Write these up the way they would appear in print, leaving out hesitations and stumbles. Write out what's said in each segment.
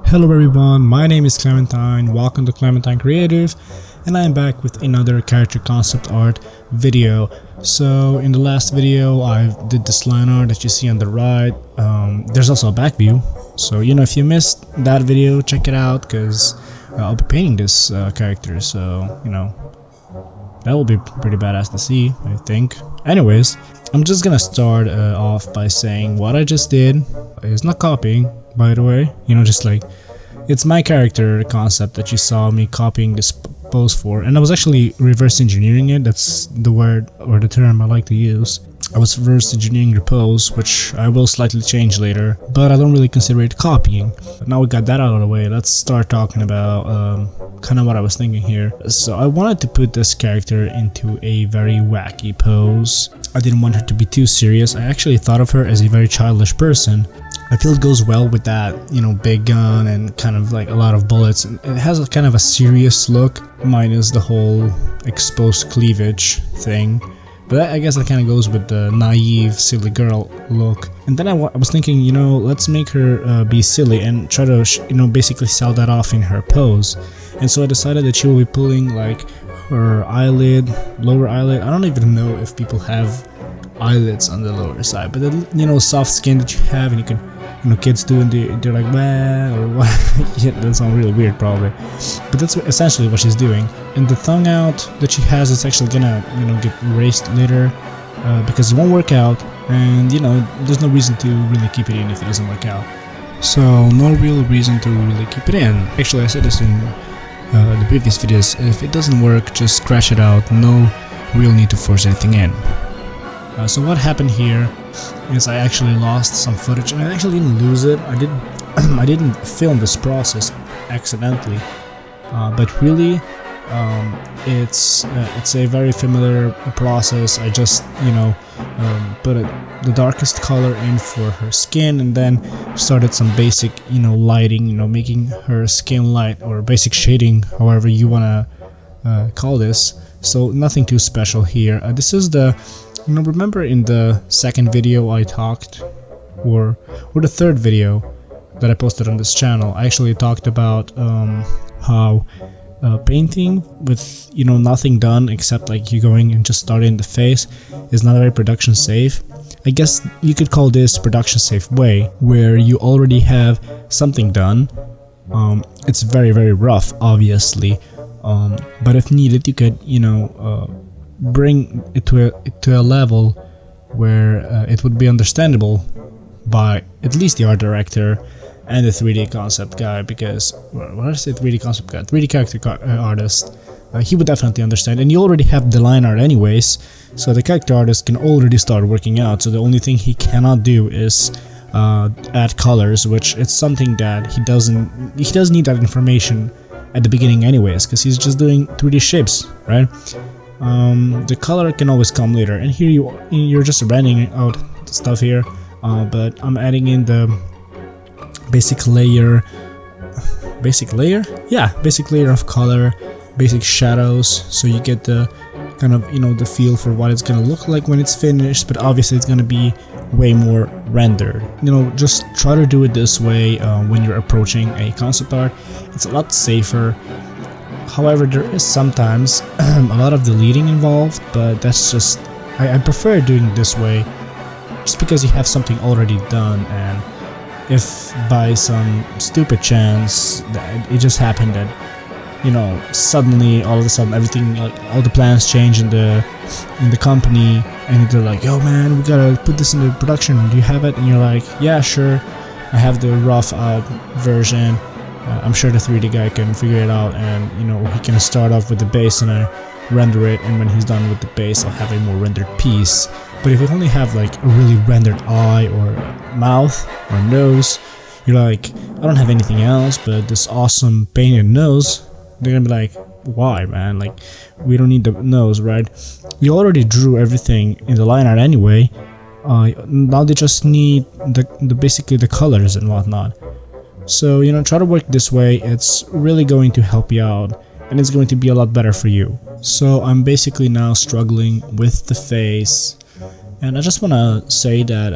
Hello everyone, my name is Clementine, welcome to Clementine Creative, and I am back with another character concept art video. So in the last video I did this line art that you see on the right. There's also a back view, so if you missed that video, check it out, because I'll be painting this character, so that will be pretty badass to see, I think. Anyways, I'm just gonna start off by saying what I just did is not copying, by the way, just like it's my character concept that you saw me copying this pose for, and I was actually reverse engineering it. That's the word or the term I like to use. I was reverse engineering the pose, which I will slightly change later, but I don't really consider it copying. But now we got that out of the way, let's start talking about kind of what I was thinking here. So I wanted to put this character into a very wacky pose. I didn't want her to be too serious. I actually thought of her as a very childish person. I feel it goes well with that, big gun and kind of like a lot of bullets. It has a kind of a serious look, minus the whole exposed cleavage thing. But I guess that kind of goes with the naive, silly girl look. And then I was thinking, let's make her be silly and try to, basically sell that off in her pose. And so I decided that she will be pulling like her eyelid, lower eyelid. I don't even know if people have eyelids on the lower side, but the soft skin that you have, and you can kids do, and they're like bah, or what. Yeah, that sounds really weird probably, but that's essentially what she's doing. And the tongue out that she has is actually gonna get erased later, because it won't work out, and there's no reason to really keep it in if it doesn't work out. So no real reason to really keep it in. Actually, I said this in the previous videos, if it doesn't work, just scratch it out. No real need to force anything in. So what happened here is I actually lost some footage, and I actually didn't lose it. I didn't film this process accidentally, but really it's a very familiar process. I just put the darkest color in for her skin, and then started some basic lighting, making her skin light, or basic shading, however you wanna call this. So nothing too special here. This is the remember in the second video I talked, or the third video that I posted on this channel, I actually talked about how painting with nothing done except like you going and just starting the face is not very production safe. I guess you could call this production safe way, where you already have something done. It's very, very rough, obviously, but if needed you could bring it to a level where it would be understandable by at least the art director and the 3D concept guy, because when I say 3D concept guy, 3D character artist, he would definitely understand. And you already have the line art anyways, so the character artist can already start working out. So the only thing he cannot do is add colors, which it's something that he doesn't need that information at the beginning anyways, because he's just doing 3D shapes, right? The color can always come later, and here you're just rendering out stuff here, but I'm adding in the basic layer of color, basic shadows, so you get the kind of the feel for what it's gonna look like when it's finished. But obviously it's gonna be way more rendered. Just try to do it this way when you're approaching a concept art. It's a lot safer. However, there is sometimes a lot of deleting involved, but that's just, I prefer doing it this way, just because you have something already done. And if by some stupid chance that it just happened that suddenly, all of a sudden, everything, like all the plans change in the company, and they're like, yo man, we gotta put this into production, do you have it? And you're like, yeah, sure, I have the rough out version. I'm sure the 3D guy can figure it out, and he can start off with the base and I render it, and when he's done with the base I'll have a more rendered piece. But if you only have like a really rendered eye or mouth or nose, you're like, I don't have anything else but this awesome painted nose, they're gonna be like, why man, like we don't need the nose, right? You already drew everything in the line art anyway. Now they just need the basically the colors and whatnot. So try to work this way. It's really going to help you out, and it's going to be a lot better for you. So I'm basically now struggling with the face, and I just want to say that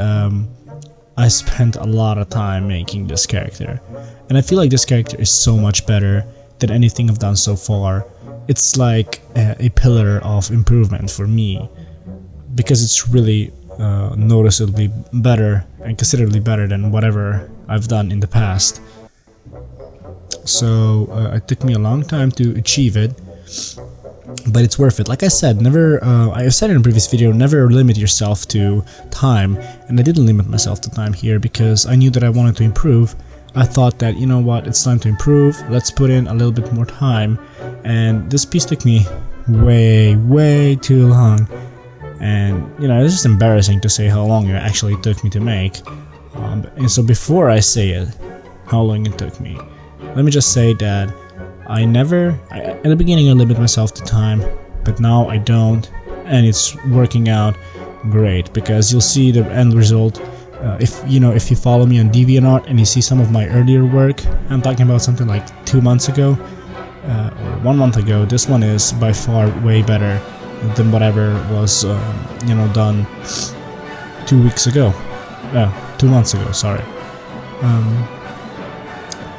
I spent a lot of time making this character, and I feel like this character is so much better than anything I've done so far. It's like a pillar of improvement for me, because it's really noticeably better and considerably better than whatever I've done in the past. So it took me a long time to achieve it, but it's worth it. Like I said, never. I said in a previous video, never limit yourself to time, and I didn't limit myself to time here because I knew that I wanted to improve. I thought that, you know what, it's time to improve. Let's put in a little bit more time, and this piece took me way too long. And you know, it's just embarrassing to say how long it actually took me to make. And so before I say it, how long it took me, let me just say that at the beginning I limited myself to time, but now I don't, and it's working out great because you'll see the end result. If you follow me on DeviantArt and you see some of my earlier work, I'm talking about something like 2 months ago or 1 month ago. This one is by far way better than whatever was done 2 weeks ago. 2 months ago, sorry.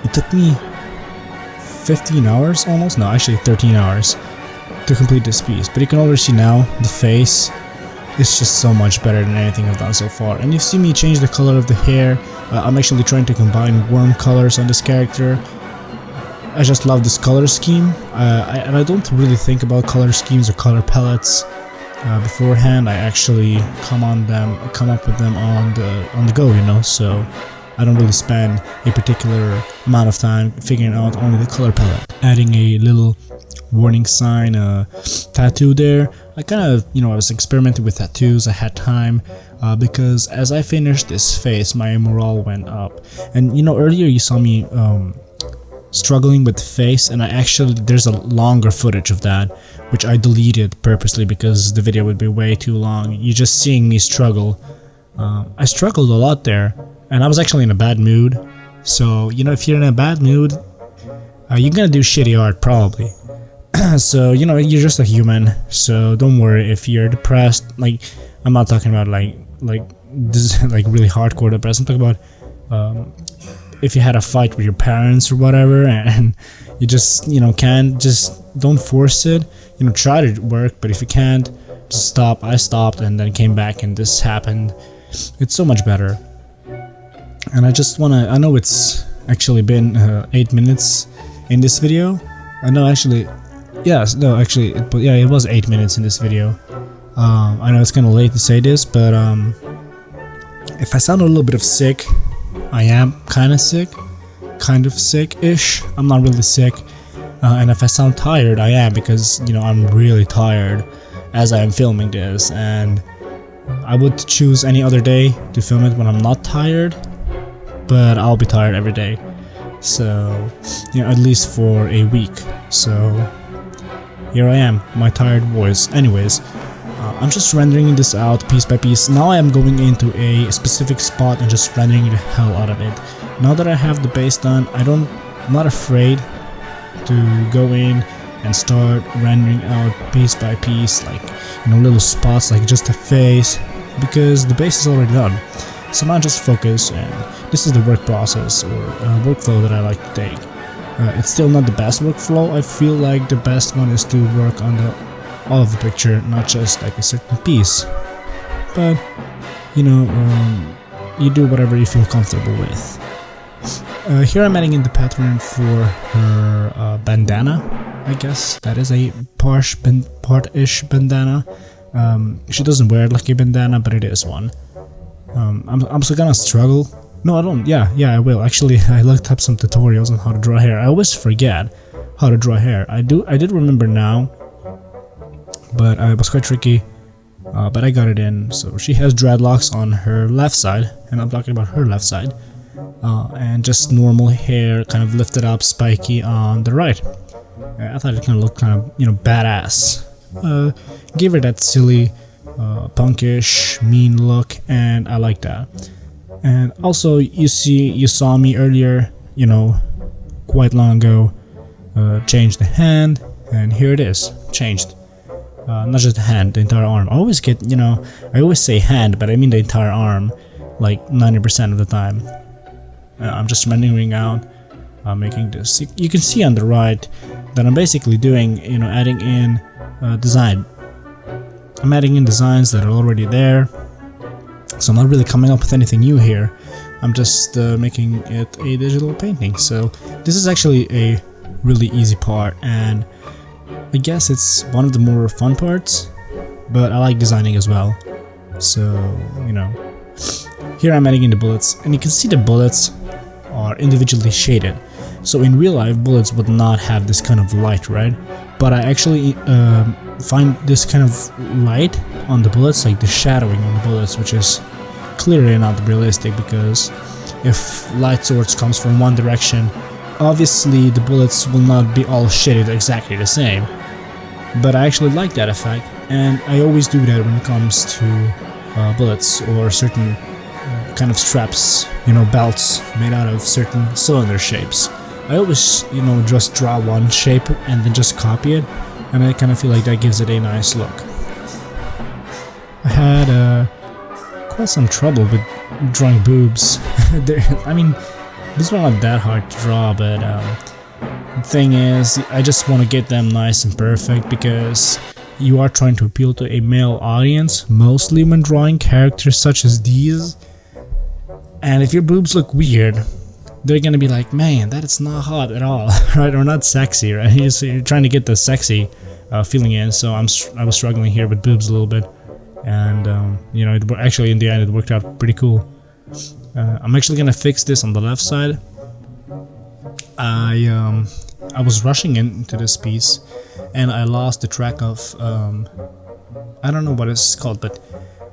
It took me 15 hours almost, no, actually 13 hours to complete this piece, but you can already see now the face is just so much better than anything I've done so far. And you see me change the color of the hair. I'm actually trying to combine warm colors on this character. I just love this color scheme, and I don't really think about color schemes or color palettes beforehand. I actually come up with them on the go, you know. So I don't really spend a particular amount of time figuring out only the color palette. Adding a little warning sign, tattoo there. I kind of, I was experimenting with tattoos. I had time because as I finished this face, my morale went up. And earlier you saw me struggling with the face, and there's a longer footage of that, which I deleted purposely because the video would be way too long. You just seeing me struggle. I struggled a lot there, and I was actually in a bad mood. So if you're in a bad mood, you're gonna do shitty art probably. So you're just a human, so don't worry if you're depressed. Like, I'm not talking about like this is like really hardcore depressed. I'm talking about if you had a fight with your parents or whatever, and you just don't force it. Try to work, but if you can't, just stop. I stopped and then came back, and this happened. It's so much better. And I know it's actually been 8 minutes in this video. It was 8 minutes in this video. I know it's kind of late to say this, but if I sound a little bit sick, I am kind of sick-ish. I'm not really sick, and if I sound tired, I am, because I'm really tired as I am filming this, and I would choose any other day to film it when I'm not tired, but I'll be tired every day. So at least for a week. So here I am, my tired voice. Anyways, I'm just rendering this out piece by piece. Now I am going into a specific spot and just rendering the hell out of it. Now that I have the base done, I'm not afraid to go in and start rendering out piece by piece, like little spots, like just a face, because the base is already done. So now just focus, and this is the work process or workflow that I like to take. It's still not the best workflow. I feel like the best one is to work on all of the picture, not just like a certain piece. But you do whatever you feel comfortable with. Here I'm adding in the pattern for her bandana. I guess that is a part-ish bandana. She doesn't wear it like a bandana, but it is one. I'm still gonna struggle. No, I don't. Yeah, I will. Actually, I looked up some tutorials on how to draw hair. I always forget how to draw hair. I did remember now, but it was quite tricky. But I got it in. So she has dreadlocks on her left side, and I'm talking about her left side, and just normal hair, kind of lifted up, spiky on the right. I thought it kind of looked kind of badass. Give her that silly, punkish, mean look, and I like that. And also, you saw me earlier, quite long ago, change the hand, and here it is, changed. Not just the hand, the entire arm. I always say hand, but I mean the entire arm, like 90% of the time. I'm just rendering out, making this. You can see on the right that I'm basically doing, adding in design. I'm adding in designs that are already there, so I'm not really coming up with anything new here. I'm just making it a digital painting. So this is actually a really easy part, and I guess it's one of the more fun parts, but I like designing as well. So, here I'm adding in the bullets, and you can see the bullets are individually shaded. So in real life, bullets would not have this kind of light, right? But I actually find this kind of light on the bullets, like the shadowing on the bullets, which is clearly not realistic, because if light source comes from one direction, obviously the bullets will not be all shaded exactly the same. But I actually like that effect, and I always do that when it comes to bullets or certain kind of straps, belts made out of certain cylinder shapes. I always, just draw one shape and then just copy it, and I kind of feel like that gives it a nice look. I had quite some trouble with drawing boobs. I mean, these were not that hard to draw, but the thing is, I just want to get them nice and perfect, because you are trying to appeal to a male audience, mostly when drawing characters such as these. And if your boobs look weird, they're gonna be like, man, that is not hot at all, right? Or not sexy, right? You're trying to get the sexy feeling in. So I was struggling here with boobs a little bit, and actually in the end it worked out pretty cool. I'm actually gonna fix this on the left side. I was rushing into this piece, and I lost the track of I don't know what it's called, but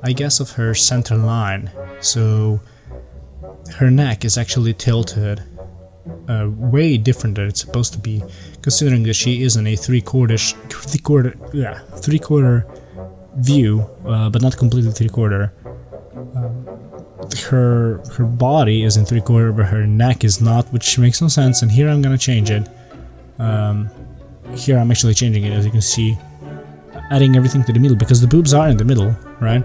I guess of her center line. So her neck is actually tilted way different than it's supposed to be, considering that she is in a three-quarter view, but not completely three-quarter. Her body is in three-quarter, but her neck is not, which makes no sense. And here I'm gonna change it. Here I'm actually changing it, as you can see, adding everything to the middle, because the boobs are in the middle, right?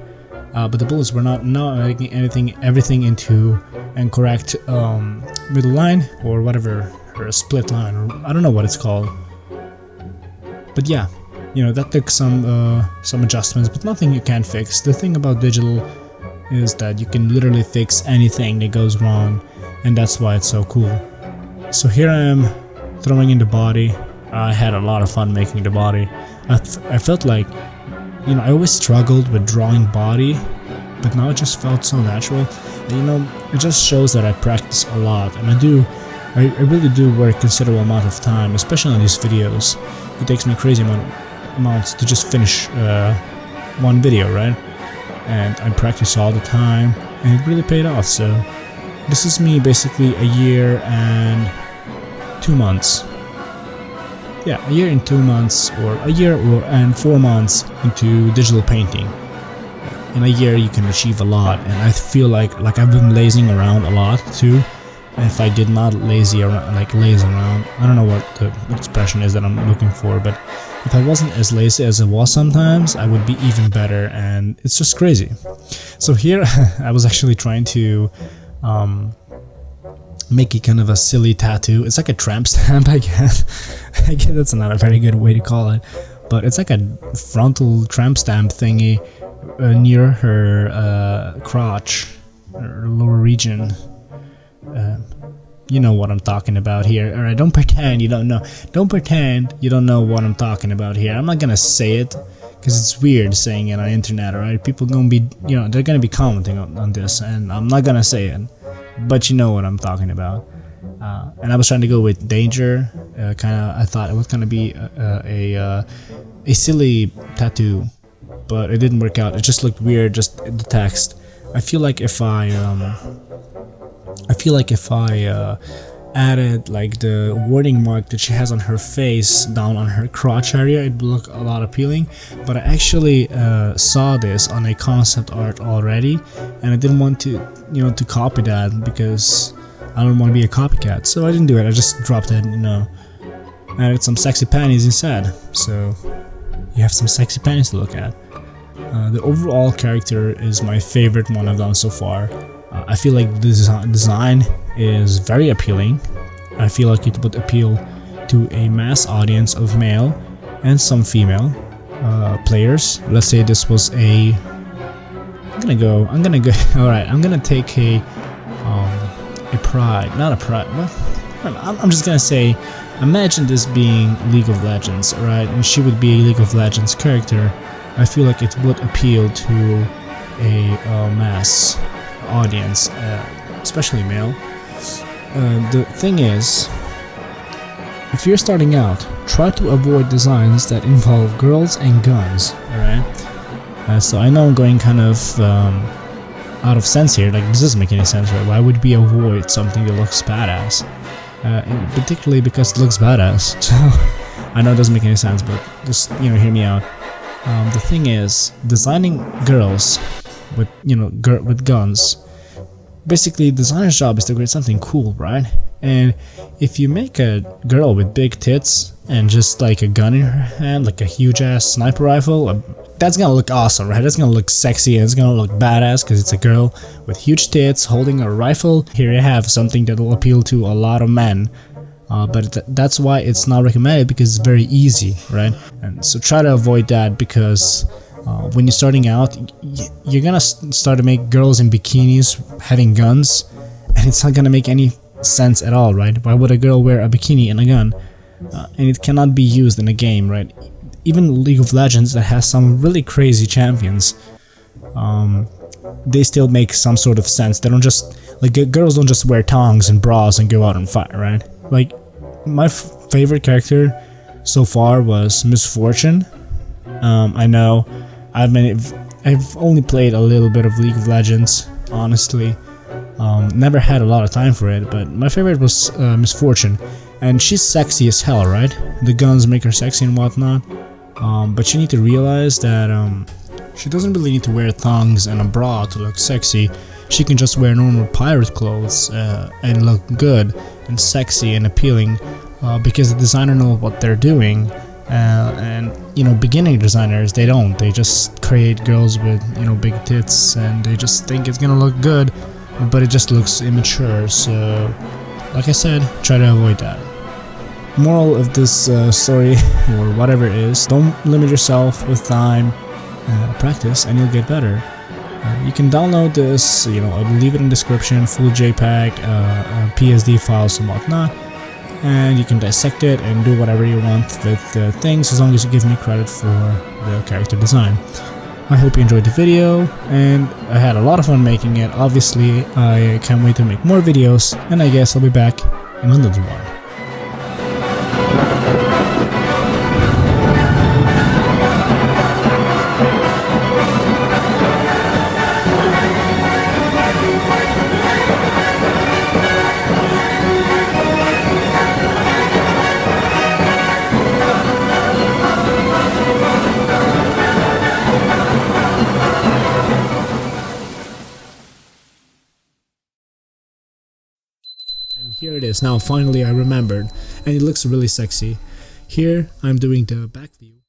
But the bullets were not making everything into an correct middle line, or whatever, or a split line, or I don't know what it's called. But yeah, that took some adjustments, but nothing you can't fix. The thing about digital is that you can literally fix anything that goes wrong, and that's why it's so cool. So here I am throwing in the body. I had a lot of fun making the body. I felt like, I always struggled with drawing body, but now it just felt so natural. And, it just shows that I practice a lot, and I really do work considerable amount of time, especially on these videos. It takes me crazy amounts to just finish one video, right? And I practice all the time, and it really paid off. So this is me basically a year and 2 months. Yeah, a year and 2 months, or a year and 4 months into digital painting. In a year you can achieve a lot, and I feel like I've been lazing around a lot too. And if I did not laze around, I don't know what the expression is that I'm looking for, but if I wasn't as lazy as I was sometimes, I would be even better, and it's just crazy. So here I was actually trying to make it kind of a silly tattoo. It's like a tramp stamp, I guess. I guess that's not a very good way to call it, but it's like a frontal tramp stamp thingy near her crotch, or lower region. You know what I'm talking about here. Alright, don't pretend you don't know. Don't pretend you don't know what I'm talking about here. I'm not gonna say it, because it's weird saying it on the internet, alright? People gonna be, they're gonna be commenting on this, and I'm not gonna say it. But you know what I'm talking about. And I was trying to go with danger. I thought it was gonna be a silly tattoo, but it didn't work out. It just looked weird, just the text. I feel like if I added like the wording mark that she has on her face down on her crotch area, it would look a lot appealing. But I actually saw this on a concept art already, and I didn't want to to copy that, because I don't want to be a copycat. So I didn't do it. I just dropped it, added some sexy panties instead. So you have some sexy panties to look at. The overall character is my favorite one I've done so far. I feel like this design is very appealing. I feel like it would appeal to a mass audience of male and some female players. Let's say this was a I'm gonna go alright, I'm gonna take a pride, not a pride, well, I'm just gonna say, imagine this being League of Legends, right? And she would be a League of Legends character. I feel like it would appeal to a mass audience, especially male. The thing is, if you're starting out, try to avoid designs that involve girls and guns, alright? So I know I'm going kind of out of sense here, like this doesn't make any sense, right? Why would we avoid something that looks badass? Particularly because it looks badass. So I know it doesn't make any sense, but just, you know, hear me out. The thing is, designing girls with, you know, with guns, basically designer's job is to create something cool, right? And if you make a girl with big tits and just like a gun in her hand, like a huge ass sniper rifle, that's gonna look awesome, right? That's gonna look sexy and it's gonna look badass because it's a girl with huge tits holding a rifle. Here you have something that will appeal to a lot of men. But that's why it's not recommended, because it's very easy, right? And so try to avoid that, because when you're starting out, you're gonna start to make girls in bikinis having guns, and it's not gonna make any sense at all, right? Why would a girl wear a bikini and a gun? And it cannot be used in a game, right? Even League of Legends, that has some really crazy champions, they still make some sort of sense. They don't just, like, girls don't just wear tongs and bras and go out and fight, right? Like, my favorite character so far was Miss Fortune. I know I've only played a little bit of League of Legends, honestly. Never had a lot of time for it, but my favorite was Miss Fortune, and she's sexy as hell, right? The guns make her sexy and whatnot, but you need to realize that she doesn't really need to wear thongs and a bra to look sexy. She can just wear normal pirate clothes and look good and sexy and appealing, because the designer knows what they're doing. And you know, beginning designers, they don't. They just create girls with, you know, big tits, and they just think it's gonna look good, but it just looks immature. So, like I said, try to avoid that. Moral of this story, or whatever it is, don't limit yourself with time. Practice, and you'll get better. You can download this, you know, I'll leave it in the description, full JPEG, PSD files and whatnot, and you can dissect it and do whatever you want with things, as long as you give me credit for the character design. I hope you enjoyed the video, and I had a lot of fun making it. Obviously, I can't wait to make more videos, and I guess I'll be back in another one. And here it is. Now finally I remembered, and it looks really sexy. Here I'm doing the back view.